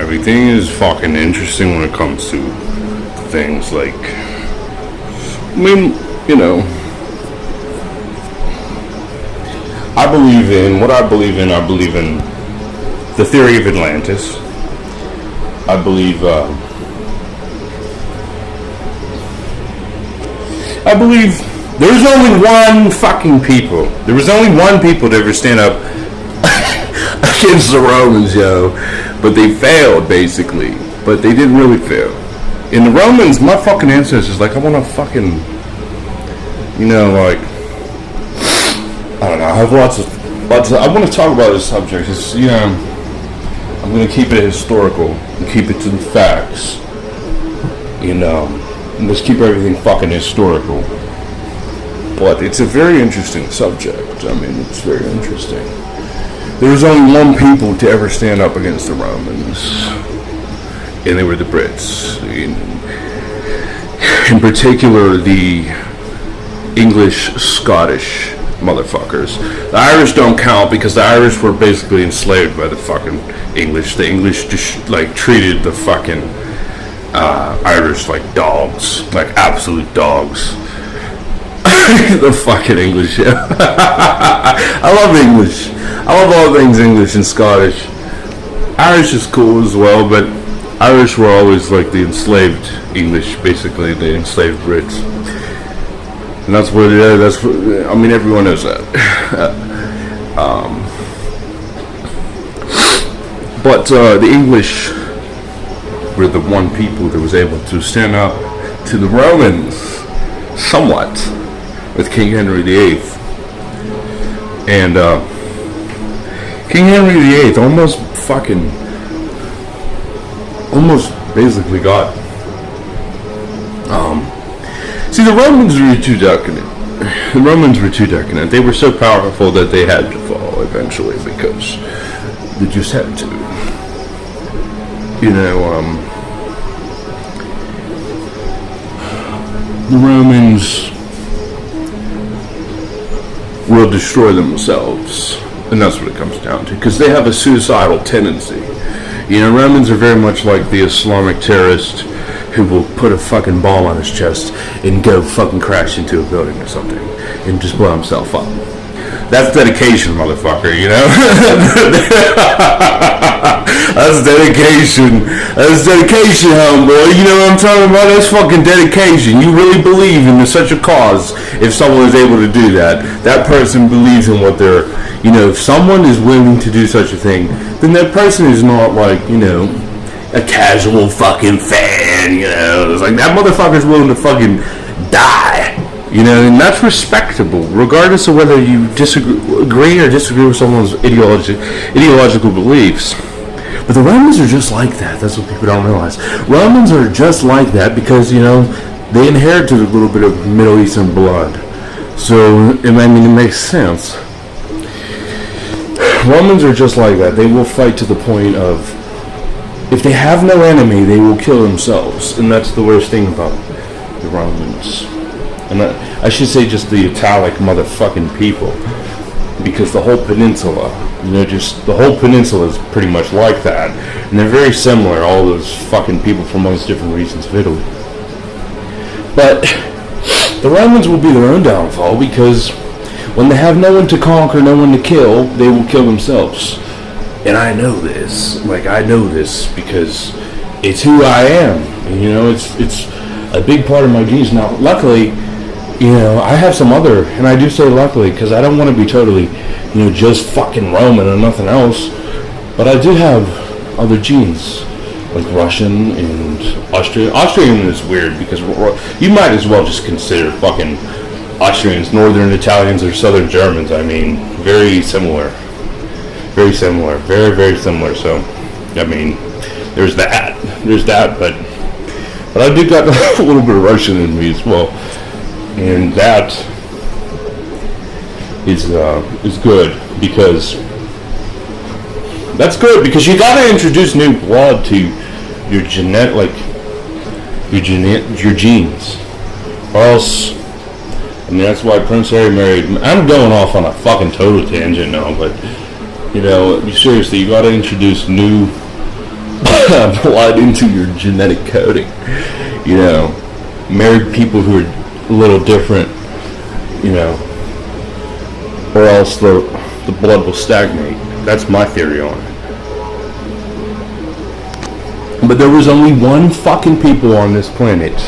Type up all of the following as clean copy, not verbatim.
Everything is fucking interesting when it comes to things like, I mean, you know, I believe in what I believe in. I believe in the theory of Atlantis. I believe there's only one fucking people. There was only one people to ever stand up against the Romans, yo. But they failed, basically. But they didn't really fail. In the Romans, my fucking ancestors, like, I want to fucking, you know, like, I don't know. I have lots of I want to talk about this subject. It's, you know, I'm going to keep it historical and keep it to the facts. You know, and just keep everything fucking historical. But it's a very interesting subject. I mean, it's very interesting. There was only one people to ever stand up against the Romans, and they were the Brits. In particular, the English, Scottish motherfuckers. The Irish don't count because the Irish were basically enslaved by the fucking English. The English just like treated the fucking Irish like dogs, like absolute dogs. The fucking English, yeah. I love English. I love all things English and Scottish. Irish is cool as well, but Irish were always like the enslaved English, basically the enslaved Brits. And that's what it is. I mean, everyone knows that. But the English were the one people that was able to stand up to the Romans somewhat with King Henry VIII. And King Henry VIII almost basically got see, the Romans were too decadent. The Romans were too decadent. They were so powerful that they had to fall eventually because they just had to. You know, the Romans will destroy themselves, and that's what it comes down to, because they have a suicidal tendency. You know, Romans are very much like the Islamic terrorist who will put a fucking bomb on his chest and go fucking crash into a building or something and just blow himself up. That's dedication, motherfucker, you know? That's dedication. That's dedication, homeboy. You know what I'm talking about? That's fucking dedication. You really believe in such a cause if someone is able to do that. That person believes in what they're, you know, if someone is willing to do such a thing, then that person is not like, you know, a casual fucking fan, you know. It's like that motherfucker's willing to fucking die, you know, and that's respectable, regardless of whether you agree or disagree with someone's ideological beliefs. But the Romans are just like that. That's what people don't realize. Romans are just like that because, you know, they inherited a little bit of Middle Eastern blood. So, I mean, it makes sense. Romans are just like that. They will fight to the point of, if they have no enemy, they will kill themselves. And that's the worst thing about the Romans. And I should say just the Italic motherfucking people. Because the whole peninsula, you know, just the whole peninsula is pretty much like that. And they're very similar, all those fucking people from all those different regions of Italy. But the Romans will be their own downfall because when they have no one to conquer, no one to kill, they will kill themselves. And I know this. Like, I know this because it's who I am. And, you know, it's a big part of my genes. Now, luckily, you know, I have some other, and I do say luckily, because I don't want to be totally, you know, just fucking Roman and nothing else. But I do have other genes, like Russian and Austrian. Austrian is weird because you might as well just consider fucking Austrians, Northern Italians, or Southern Germans. I mean, very similar. Very similar. Very, very similar. So, I mean, there's that. But I do got a little bit of Russian in me as well. And that is good because you gotta introduce new blood to your your genes, or else. I mean, that's why Prince Harry married. I'm going off on a fucking total tangent now, but you know, seriously, you gotta introduce new blood into your genetic coding. You know, married people who are a little different, you know, or else the blood will stagnate. That's my theory on it. But there was only one fucking people on this planet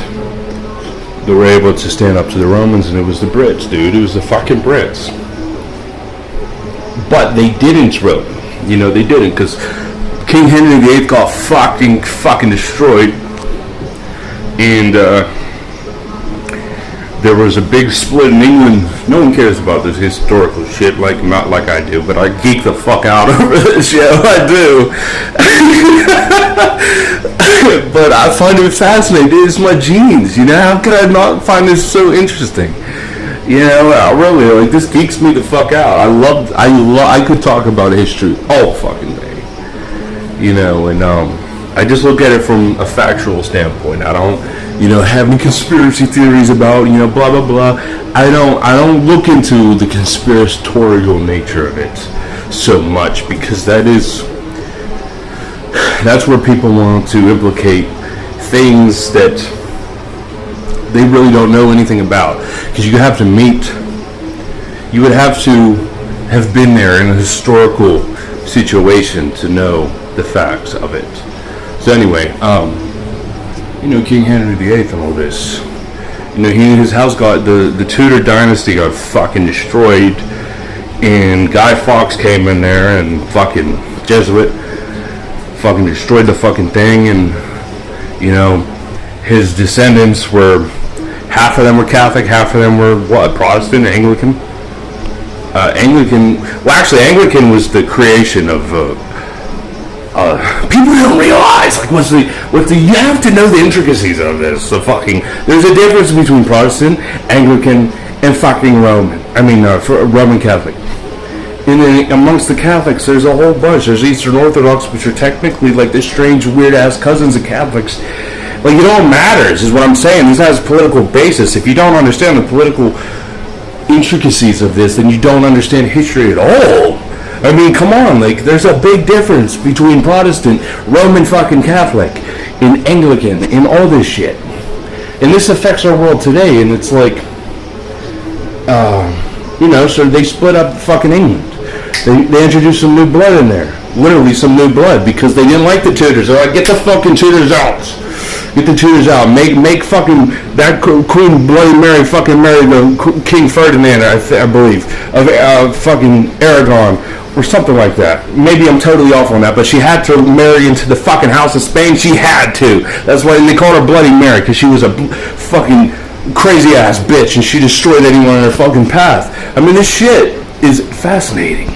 that were able to stand up to the Romans, and it was the Brits, dude. It was the fucking Brits. But they didn't, really. You know, they didn't, because King Henry VIII got fucking destroyed, and there was a big split in England. No one cares about this historical shit not like I do, but I geek the fuck out over this shit. I do. But I find it fascinating. It's my genes, you know? How could I not find this so interesting? You know, really, like, this geeks me the fuck out. I could talk about history all fucking day. You know, and I just look at it from a factual standpoint. I don't, you know, have any conspiracy theories about, you know, blah blah blah. I don't look into the conspiratorial nature of it so much, because that's where people want to implicate things that they really don't know anything about. Because you would have to have been there in a historical situation to know the facts of it. So anyway, you know, King Henry VIII and all this, you know, his house got, the Tudor dynasty got fucking destroyed, and Guy Fawkes came in there and fucking Jesuit fucking destroyed the fucking thing. And, you know, his descendants were, half of them were Catholic, half of them were Protestant, Anglican. Anglican was the creation of people don't realize, like, you have to know the intricacies of this. There's a difference between Protestant, Anglican, and fucking Roman. Roman Catholic. And then amongst the Catholics, there's a whole bunch. There's Eastern Orthodox, which are technically like the strange, weird-ass cousins of Catholics. Like, it all matters, is what I'm saying. This has a political basis. If you don't understand the political intricacies of this, then you don't understand history at all. I mean, come on, like, there's a big difference between Protestant, Roman fucking Catholic, and Anglican, and all this shit. And this affects our world today, and it's like, you know, so they split up fucking England. They introduced some new blood in there. Literally some new blood, because they didn't like the Tudors. They're like, get the fucking Tudors out. Get the Tudors out. Make fucking that Queen Bloody Mary fucking marry the King Ferdinand, I believe, of fucking Aragon, or something like that. Maybe I'm totally off on that, but she had to marry into the fucking House of Spain. She had to. That's why they called her Bloody Mary, because she was a fucking crazy ass bitch, and she destroyed anyone in her fucking path. I mean, this shit is fascinating.